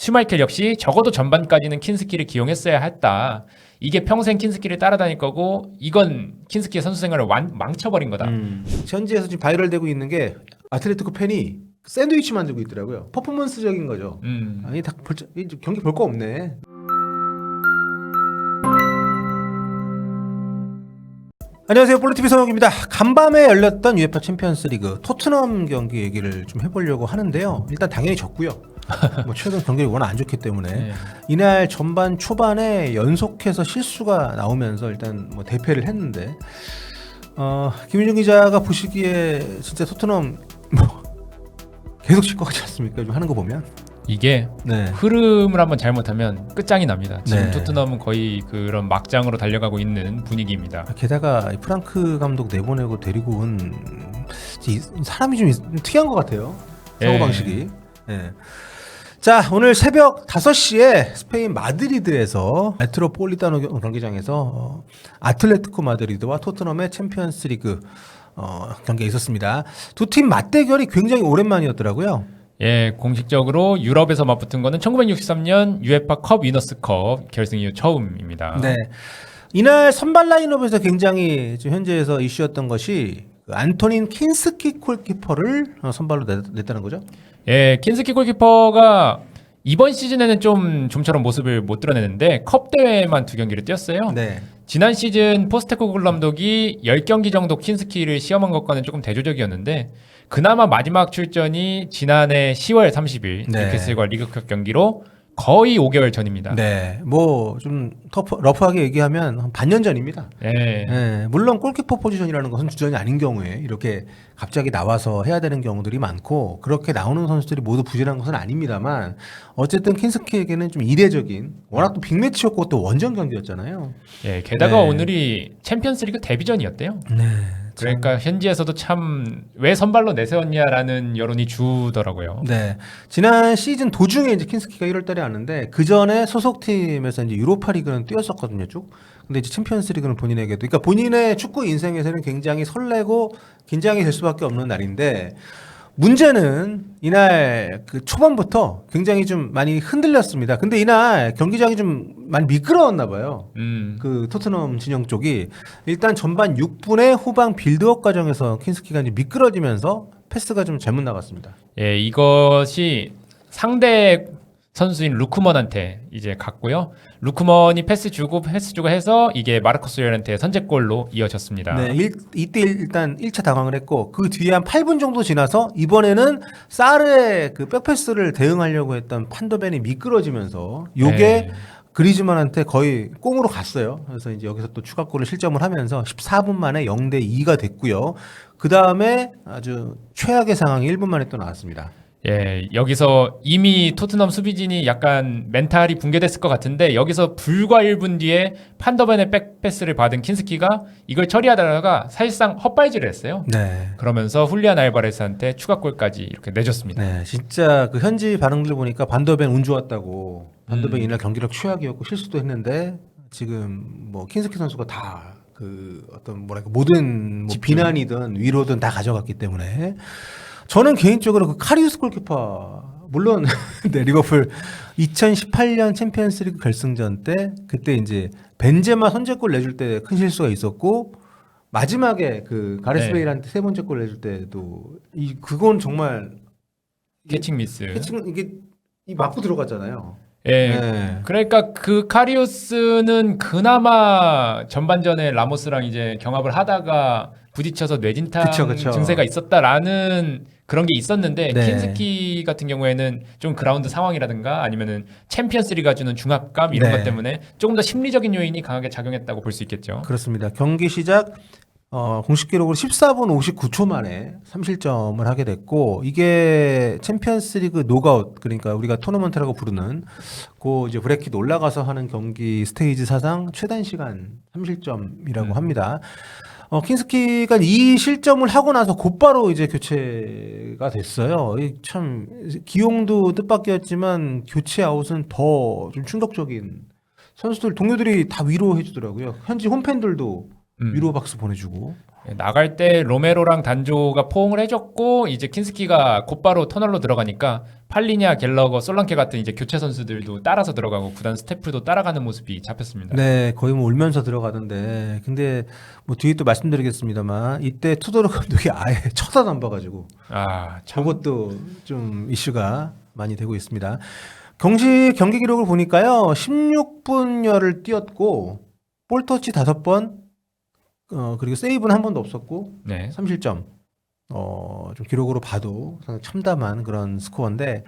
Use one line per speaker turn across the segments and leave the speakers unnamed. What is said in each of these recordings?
슈마이켈 역시 적어도 전반까지는 킨스키를 기용했어야 했다. 이게 평생 킨스키를 따라다닐 거고 이건 킨스키의 선수 생활을 망쳐버린 거다.
현지에서 지금 바이럴되고 있는 게 아틀레티코 팬이 샌드위치 만들고 있더라고요. 퍼포먼스적인 거죠. 아니 경기 볼 거 없네. 안녕하세요, 볼로TV 성혁입니다. 간밤에 열렸던 UEFA 챔피언스리그 토트넘 경기 얘기를 좀 해보려고 하는데요. 일단 당연히 졌고요. 뭐 최근 경기가 워낙 안 좋기 때문에
네.
이날 전반 초반에 연속해서 실수가 나오면서 일단 뭐 대패를 했는데 김윤중 기자가 보시기에 진짜 토트넘 뭐 계속 질 것 같지 않습니까? 좀 하는 거 보면
이게
네.
흐름을 한번 잘못하면 끝장이 납니다. 지금
네.
토트넘은 거의 그런 막장으로 달려가고 있는 분위기입니다.
게다가 프랑크 감독 내보내고 데리고 온 사람이 좀 특이한 것 같아요. 사고방식이. 네. 자, 오늘 새벽 5시에 스페인 마드리드에서 메트로폴리타노 경기장에서 아틀레티코 마드리드와 토트넘의 챔피언스리그 경기가 있었습니다. 두 팀 맞대결이 굉장히 오랜만이었더라고요.
예, 공식적으로 유럽에서 맞붙은 거는 1963년 UEFA 컵 위너스컵 결승 이후 처음입니다.
네. 이날 선발 라인업에서 굉장히 지금 현재에서 이슈였던 것이 안토닌 킨스키 골키퍼를 선발로 냈다는 거죠.
예, 킨스키 골키퍼가 이번 시즌에는 좀처럼 모습을 못 드러내는데 컵 대회만 2경기를 뛰었어요.
네.
지난 시즌 포스테코글 감독이 10경기 정도 킨스키를 시험한 것과는 조금 대조적이었는데 그나마 마지막 출전이 지난해 10월 30일
네.
뉴캐슬과 리그컵 경기로 거의 5개월 전입니다.
네. 뭐 좀 러프하게 얘기하면 한 반년 전입니다.
예.
네. 물론 골키퍼 포지션이라는 것은 주전이 아닌 경우에 이렇게 갑자기 나와서 해야 되는 경우들이 많고 그렇게 나오는 선수들이 모두 부진한 것은 아닙니다만 어쨌든 킨스키에게는 좀 이례적인 워낙 또 빅매치였고 또 원정 경기였잖아요.
예, 게다가
네.
오늘이 챔피언스리그 데뷔전이었대요.
네.
그러니까 현지에서도 참 왜 선발로 내세웠냐라는 여론이 주더라고요.
네. 지난 시즌 도중에 이제 킨스키가 1월 달에 왔는데 그 전에 소속팀에서 이제 유로파 리그는 뛰었었거든요, 쭉. 근데 이제 챔피언스 리그는 본인에게도 그러니까 본인의 축구 인생에서는 굉장히 설레고 긴장이 될 수밖에 없는 날인데 문제는 이날 그 초반부터 굉장히 좀 많이 흔들렸습니다. 근데 이날 경기장이 좀 많이 미끄러웠나 봐요. 그 토트넘 진영 쪽이 일단 전반 6분에 후방 빌드업 과정에서 킨스키가 이제 미끄러지면서 패스가 좀 잘못 나갔습니다.
예, 이것이 상대 선수인 루크먼한테 이제 갔고요. 루크먼이 패스 주고 해서 이게 마르코스 요렌트의 선제골로 이어졌습니다.
네, 이때 일단 1차 당황을 했고 그 뒤에 한 8분 정도 지나서 이번에는 사르의 그 백패스를 대응하려고 했던 판더벤이 미끄러지면서 요게
네.
그리즈만한테 거의 꽁으로 갔어요. 그래서 이제 여기서 또 추가골을 실점을 하면서 14분 만에 0대 2가 됐고요. 그 다음에 아주 최악의 상황이 1분 만에 또 나왔습니다.
예, 여기서 이미 토트넘 수비진이 약간 멘탈이 붕괴됐을 것 같은데 여기서 불과 1분 뒤에 판더벤의 백패스를 받은 킨스키가 이걸 처리하다가 사실상 헛발질을 했어요.
네.
그러면서 훌리안 알바레스한테 추가골까지 이렇게 내줬습니다.
네, 진짜 그 현지 반응들 보니까 반더벤 운 좋았다고. 반더벤 이날 경기력 최악이었고 실수도 했는데 지금 뭐 킨스키 선수가 다 그 어떤 뭐랄까 모든 뭐 비난이든 위로든 다 가져갔기 때문에 저는 개인적으로 그 카리우스 골키퍼 물론 네, 리버풀 2018년 챔피언스리그 결승전 때 그때 이제 벤제마 선제골 내줄 때 큰 실수가 있었고 마지막에 그 가레스
네.
베일한테 3번째 골 내줄 때도 그건 정말
캐칭 미스.
이게 맞고 들어갔잖아요.
예.
네.
그러니까 그 카리우스는 그나마 전반전에 라모스랑 이제 경합을 하다가 부딪혀서 뇌진탕
그쵸.
증세가 있었다라는 그런 게 있었는데
네.
킨스키 같은 경우에는 좀 그라운드 상황이라든가 아니면은 챔피언스리가 주는 중압감 이런
네.
것 때문에 조금 더 심리적인 요인이 강하게 작용했다고 볼 수 있겠죠.
그렇습니다. 경기 시작 공식 기록으로 14분 59초 만에 3실점을 하게 됐고 이게 챔피언스리그 노가웃 그러니까 우리가 토너먼트라고 부르는 그 이제 브래킷 올라가서 하는 경기 스테이지 사상 최단 시간 3실점이라고 합니다. 킨스키가 이 실점을 하고 나서 곧바로 이제 교체가 됐어요. 참 기용도 뜻밖이었지만 교체 아웃은 더 좀 충격적인 선수들 동료들이 다 위로해 주더라고요. 현지 홈팬들도 위로 박수 보내주고.
나갈 때 로메로랑 단조가 포옹을 해줬고 이제 킨스키가 곧바로 터널로 들어가니까 팔리냐, 갤러거, 솔랑케 같은 이제 교체 선수들도 따라서 들어가고 구단 스태프도 따라가는 모습이 잡혔습니다.
네, 거의 뭐 울면서 들어가던데. 근데 뭐 뒤에 또 말씀드리겠습니다만 이때 투도르 감독이 아예 쳐다도 안 봐가지고 저것도 좀 이슈가 많이 되고 있습니다. 공식 경기 기록을 보니까요, 16분여를 뛰었고 볼터치 5번, 그리고 세이브는 한 번도 없었고
네.
3실점. 좀 기록으로 봐도 상당히 참담한 그런 스코어인데,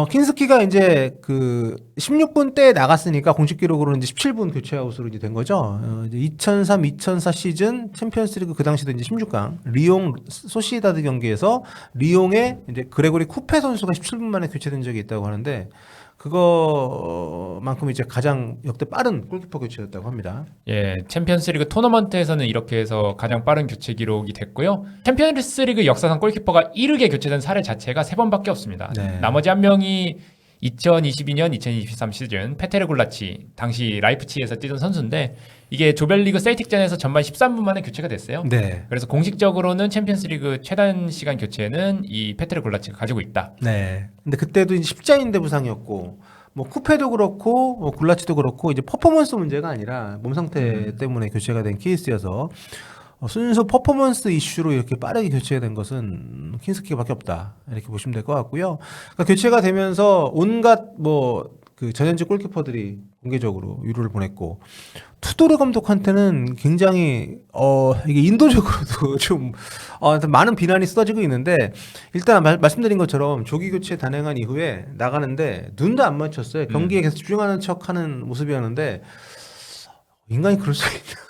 킨스키가 이제 그 16분 때 나갔으니까 공식 기록으로는 이제 17분 교체 아웃으로 이제 된 거죠. 이제 2003-2004 시즌 챔피언스리그 그 당시도 이제 16강 리옹 소시에다드 경기에서 리옹의 이제 그레고리 쿠페 선수가 17분 만에 교체된 적이 있다고 하는데, 그거만큼 이제 가장 역대 빠른 골키퍼 교체였다고 합니다.
예, 챔피언스리그 토너먼트에서는 이렇게 해서 가장 빠른 교체 기록이 됐고요. 챔피언스리그 역사상 골키퍼가 이르게 교체된 사례 자체가 3번밖에 없습니다.
네.
나머지 한 명이 2022년, 2023 시즌 페테르 굴라치, 당시 라이프치히에서 뛰던 선수인데 이게 조별리그 셀틱전에서 전반 13분 만에 교체가 됐어요.
네.
그래서 공식적으로는 챔피언스리그 최단 시간 교체는 이 페테르 굴라치가 가지고 있다.
네. 근데 그때도 이제 십자인대 부상이었고, 뭐 쿠페도 그렇고, 뭐 굴라치도 그렇고, 이제 퍼포먼스 문제가 아니라 몸 상태 때문에 교체가 된 케이스여서 순수 퍼포먼스 이슈로 이렇게 빠르게 교체가 된 것은 킨스키밖에 없다, 이렇게 보시면 될 것 같고요. 그러니까 교체가 되면서 온갖 뭐 그 전현직 골키퍼들이 공개적으로 위로를 보냈고, 투도르 감독한테는 굉장히 이게 인도적으로도 좀 많은 비난이 쏟아지고 있는데, 일단 말씀드린 것처럼 조기 교체 단행한 이후에 나가는데 눈도 안 맞췄어요. 경기에 계속 집중하는 척하는 모습이었는데, 인간이 그럴 수 있나?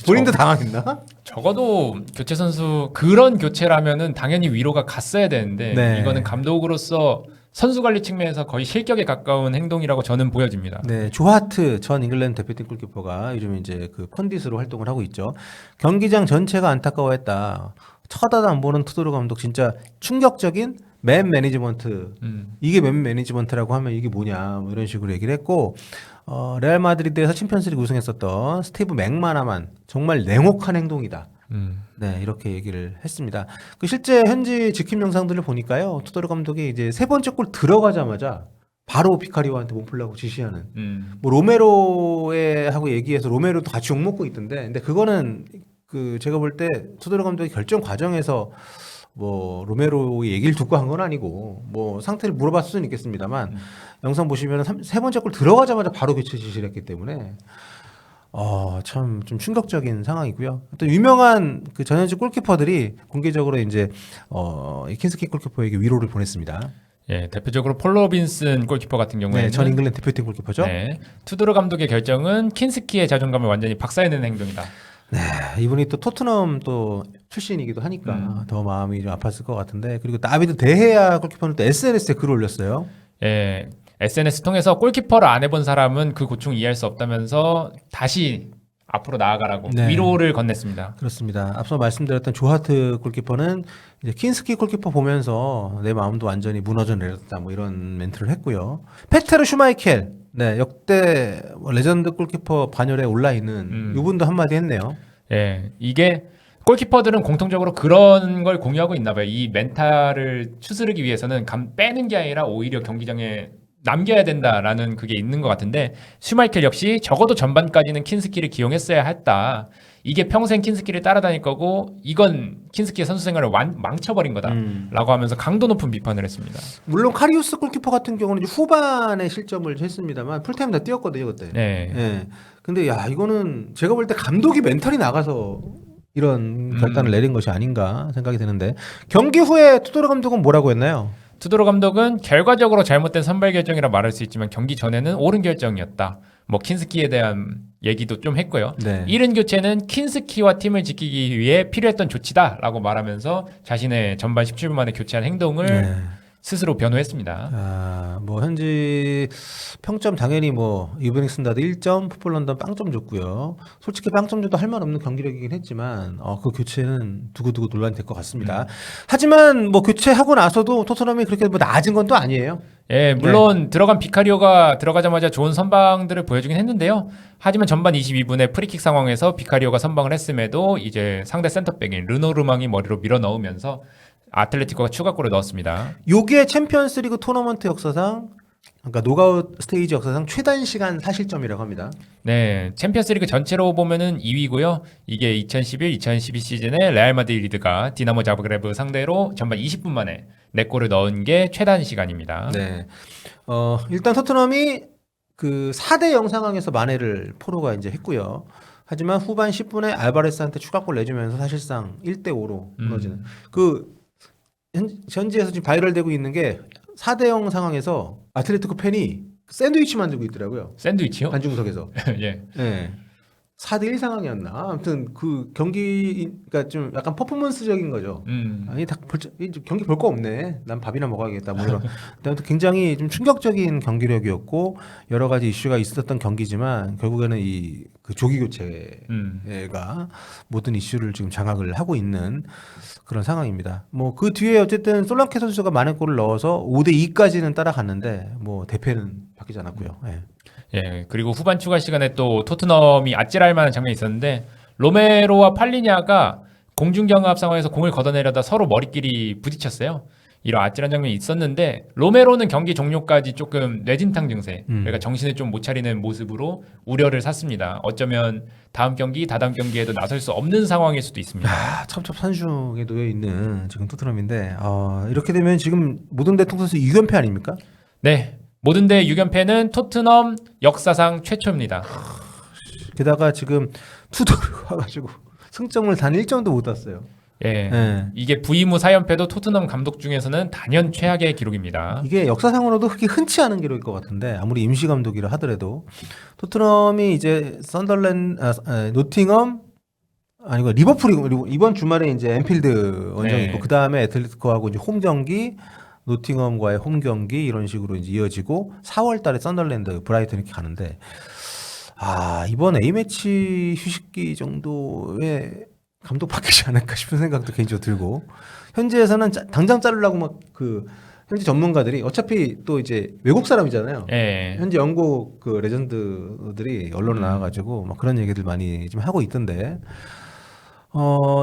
본인도 당황했나?
적어도 교체 선수 그런 교체라면은 당연히 위로가 갔어야 되는데
네.
이거는 감독으로서 선수 관리 측면에서 거의 실격에 가까운 행동이라고 저는 보여집니다.
네, 조하트 전 잉글랜드 대표팀 골키퍼가 요즘 이제 그 펀디스로 활동을 하고 있죠. 경기장 전체가 안타까워했다. 쳐다도 안 보는 투도르 감독, 진짜 충격적인 맨 매니지먼트. 이게 맨 매니지먼트라고 하면 이게 뭐냐, 뭐 이런 식으로 얘기를 했고, 레알 마드리드에서 챔피언스리그 우승했었던 스티브 맥마나만 정말 냉혹한 행동이다. 네, 이렇게 얘기를 했습니다. 그 실제 현지 지킴 영상들을 보니까요, 투도르 감독이 이제 3번째 골 들어가자마자 바로 비카리오한테 몸풀라고 지시하는, 뭐 로메로에 하고 얘기해서 로메로도 같이 욕먹고 있던데, 근데 그거는 그 제가 볼 때 투도르 감독이 결정 과정에서 뭐 로메로의 얘기를 듣고 한 건 아니고 뭐 상태를 물어봤을 수는 있겠습니다만, 영상 보시면 3번째 골 들어가자마자 바로 교체 지시를 했기 때문에 참 좀 충격적인 상황이고요. 또 유명한 그 전현직 골키퍼들이 공개적으로 이제 이 킨스키 골키퍼에게 위로를 보냈습니다.
예, 대표적으로 폴 로빈슨 골키퍼 같은 경우에는
네, 전 잉글랜드 대표팀 골키퍼죠.
네, 투도르 감독의 결정은 킨스키의 자존감을 완전히 박살내는 행동이다.
네, 이분이 또 토트넘 또 출신이기도 하니까 더 마음이 좀 아팠을 것 같은데, 그리고 다비드 데헤아 골키퍼는 또 SNS에 글을 올렸어요.
예, SNS 통해서 골키퍼를 안 해본 사람은 그 고충 이해할 수 없다면서 다시 앞으로 나아가라고
네.
위로를 건넸습니다.
그렇습니다. 앞서 말씀드렸던 조하트 골키퍼는 이제 킨스키 골키퍼 보면서 내 마음도 완전히 무너져 내렸다, 뭐 이런 멘트를 했고요. 페테르 슈마이켈, 네, 역대 레전드 골키퍼 반열에 올라 있는 이분도 한마디 했네요.
예, 이게 골키퍼들은 공통적으로 그런 걸 공유하고 있나 봐요. 이 멘탈을 추스르기 위해서는 빼는 게 아니라 오히려 경기장에 남겨야 된다라는 그게 있는 것 같은데, 슈마이켈 역시 적어도 전반까지는 킨스키를 기용했어야 했다. 이게 평생 킨스키를 따라다닐 거고 이건 킨스키의 선수 생활을 망쳐버린 거다라고 하면서 강도 높은 비판을 했습니다.
물론 카리우스 골키퍼 같은 경우는 이제 후반에 실점을 했습니다만 풀타임 다 뛰었거든요, 그때.
네.
예. 근데 야, 이거는 제가 볼 때 감독이 멘탈이 나가서 이런 결단을 내린 것이 아닌가 생각이 드는데, 경기 후에 투도르 감독은 뭐라고 했나요?
투도르 감독은 결과적으로 잘못된 선발 결정이라 말할 수 있지만 경기 전에는 옳은 결정이었다. 뭐 킨스키에 대한 얘기도 좀 했고요.
네.
이른 교체는 킨스키와 팀을 지키기 위해 필요했던 조치다라고 말하면서 자신의 전반 17분 만에 교체한 행동을
네.
스스로 변호했습니다.
뭐 현지 평점 당연히 뭐 이브닝 스탠다드 1점, 풋볼 런던 빵점 줬고요. 솔직히 빵점 줘도 할 말 없는 경기력이긴 했지만 그 교체는 두고두고 논란이 될 것 같습니다. 하지만 뭐 교체하고 나서도 토트넘이 그렇게 뭐 나아진 건 또 아니에요.
예, 물론 들어간 비카리오가 들어가자마자 좋은 선방들을 보여주긴 했는데요. 하지만 전반 22분에 프리킥 상황에서 비카리오가 선방을 했음에도 이제 상대 센터백인 르노르망이 머리로 밀어 넣으면서 아틀레티코가 추가골을 넣었습니다.
요게 챔피언스리그 토너먼트 역사상 그러니까 노가웃 스테이지 역사상 최단 시간 사실점이라고 합니다.
네, 챔피언스리그 전체로 보면은 2위고요. 이게 2011-2012 시즌에 레알 마드리드가 디나모 자그레브 상대로 전반 20분 만에 4골을 넣은 게 최단 시간입니다.
네. 일단 토트넘이 그 4대 0 상황에서 만회를 포로가 이제 했고요. 하지만 후반 10분에 알바레스한테 추가골 내주면서 사실상 1대 5로 무너지는. 그 현지에서 지금 바이럴되고 있는 게 4대 0 상황에서 아틀레티코 팬이 샌드위치 만들고 있더라고요.
샌드위치요?
관중석에서.
예.
네. 4대 1 상황이었나? 아무튼 그 경기 그러니까 좀 약간 퍼포먼스적인 거죠. 아니 경기 볼 거 없네. 난 밥이나 먹어야겠다. 뭐 이런. 아무튼 굉장히 좀 충격적인 경기력이었고 여러 가지 이슈가 있었던 경기지만 결국에는 이 그 조기 교체가 모든 이슈를 지금 장악을 하고 있는 그런 상황입니다. 뭐 그 뒤에 어쨌든 솔랑케 선수가 많은 골을 넣어서 5대 2까지는 따라갔는데 뭐 대패는 바뀌지 않았고요. 예.
예, 그리고 후반 추가 시간에 또 토트넘이 아찔할 만한 장면이 있었는데 로메로와 팔리냐가 공중경합 상황에서 공을 걷어내려다 서로 머리끼리 부딪혔어요. 이런 아찔한 장면이 있었는데 로메로는 경기 종료까지 조금 뇌진탕 증세, 그러니까 정신을 좀 못 차리는 모습으로 우려를 샀습니다. 어쩌면 다음 경기, 다다음 경기에도 나설 수 없는 상황일 수도 있습니다.
첩첩산중에 놓여 있는 지금 토트넘인데 이렇게 되면 지금 모든 대통령수 6연패 아닙니까?
네, 모든 대 6연패는 토트넘 역사상 최초입니다.
게다가 지금 투도를 와가지고 승점을 단 1점도 못 땄어요.
예,
네.
이게 부임 후 4연패도 토트넘 감독 중에서는 단연 최악의 기록입니다.
이게 역사상으로도 그렇게 흔치 않은 기록일 것 같은데 아무리 임시 감독이라 하더라도 토트넘이 이제 노팅엄 아니고 리버풀이고 이번 주말에 이제 엠필드 원정이
네.
있고 그 다음에 애틀레티코하고 이제 홈 경기 노팅엄과의 홈 경기 이런 식으로 이제 이어지고 4월달에 썬더랜드 브라이튼 이렇게 가는데 이번 A 매치 휴식기 정도에 감독 바뀌지 않을까 싶은 생각도 개인적으로 들고 현지에서는 당장 자르려고 막 그 현지 전문가들이 어차피 또 이제 외국 사람이잖아요.
예.
현지 영국 그 레전드들이 언론에 나와가지고 막 그런 얘기들 많이 좀 하고 있던데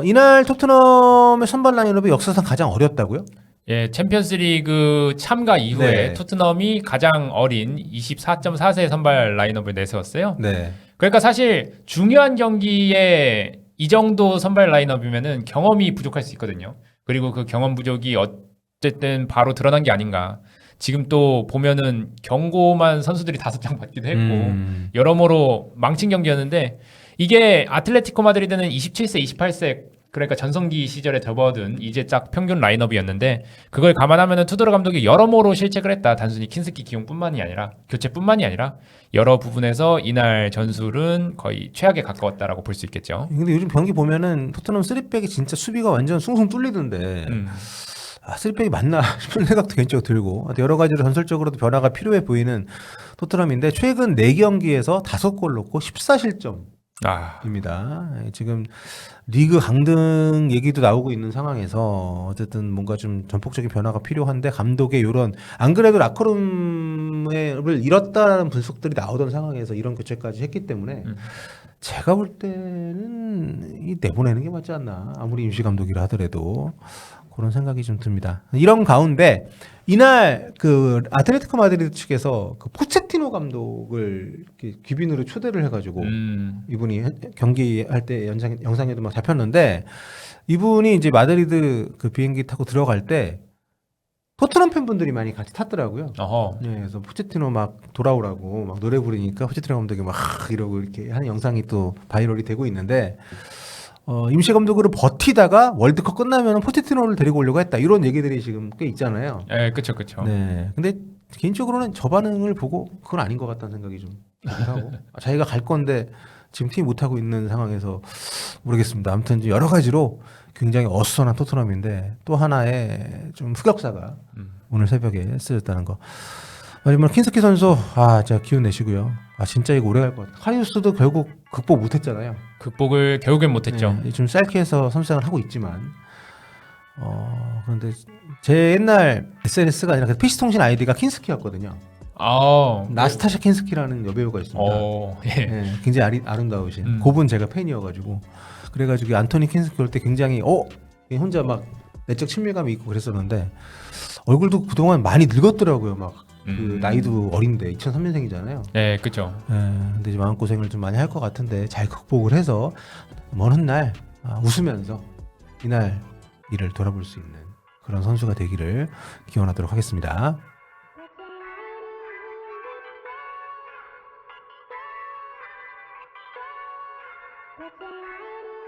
이날 토트넘의 선발 라인업이 역사상 가장 어렸다고요?
예, 챔피언스리그 참가 이후에
네.
토트넘이 가장 어린 24.4세 선발 라인업을 내세웠어요.
네.
그러니까 사실 중요한 경기에 이 정도 선발 라인업이면은 경험이 부족할 수 있거든요. 그리고 그 경험 부족이 어쨌든 바로 드러난 게 아닌가. 지금 또 보면은 경고만 선수들이 5장 받기도 했고 여러모로 망친 경기였는데 이게 아틀레티코 마드리드는 27세, 28세 그러니까 전성기 시절에 접어든 이제 딱 평균 라인업이었는데 그걸 감안하면은 투도르 감독이 여러모로 실책을 했다. 단순히 킨스키 기용뿐만이 아니라 교체뿐만이 아니라 여러 부분에서 이날 전술은 거의 최악에 가까웠다라고 볼 수 있겠죠.
근데 요즘 경기 보면은 토트넘 3백이 진짜 수비가 완전 숭숭 뚫리던데 3백이 맞나 싶은 생각도 개인적으로 들고 여러 가지로 전술적으로도 변화가 필요해 보이는 토트넘인데 최근 4경기에서 5골 넣고 14실점 입니다. 지금 리그 강등 얘기도 나오고 있는 상황에서 어쨌든 뭔가 좀 전폭적인 변화가 필요한데 감독의 이런 안 그래도 라커룸을 잃었다는 분석들이 나오던 상황에서 이런 교체까지 했기 때문에 제가 볼 때는 내보내는 게 맞지 않나 아무리 임시 감독이라 하더라도 그런 생각이 좀 듭니다. 이런 가운데 이날 그 아틀레티코 마드리드 측에서 그 포체티노 감독을 이렇게 귀빈으로 초대를 해가지고 이분이 경기할 때 영상에도 막 잡혔는데 이분이 이제 마드리드 그 비행기 타고 들어갈 때 토트넘 팬분들이 많이 같이 탔더라고요. 네, 그래서 포체티노 막 돌아오라고 막 노래 부르니까 포체티노 감독이 막 이러고 이렇게 하는 영상이 또 바이럴이 되고 있는데. 임시 감독으로 버티다가 월드컵 끝나면 포체티노를 데리고 오려고 했다 이런 얘기들이 지금 꽤 있잖아요.
예, 그렇죠.
네, 근데 개인적으로는 저 반응을 보고 그건 아닌 것 같다는 생각이 좀 하고 자기가 갈 건데 지금 팀이 못 하고 있는 상황에서 모르겠습니다. 아무튼 여러 가지로 굉장히 어수선한 토트넘인데 또 하나의 좀 흑역사가 오늘 새벽에 쓰였다는 거. 마지막으로 킨스키 선수 진짜 기운 내시고요. 진짜 이거 오래 갈 것 같아요. 카리우스도 결국 극복 못했잖아요.
극복을 결국엔 못했죠.
네, 좀 쌀케에서 선수생활 하고 있지만 그런데 제 옛날 SNS가 아니라 PC 통신 아이디가 킨스키였거든요.
아,
나스타샤 킨스키라는 여배우가 있습니다.
예.
예, 굉장히 아름다우신
음.
그분 제가 팬이어가지고 그래가지고 이 안토니 킨스키 올 때 굉장히 혼자 막 내적 친밀감이 있고 그랬었는데 얼굴도 그동안 많이 늙었더라고요. 막 그 나이도 어린데 2003년생이잖아요.
네, 그죠.
근데 이제 마음 고생을 좀 많이 할 것 같은데 잘 극복을 해서 먼 훗날 웃으면서 이날 일을 돌아볼 수 있는 그런 선수가 되기를 기원하도록 하겠습니다.
Thank you.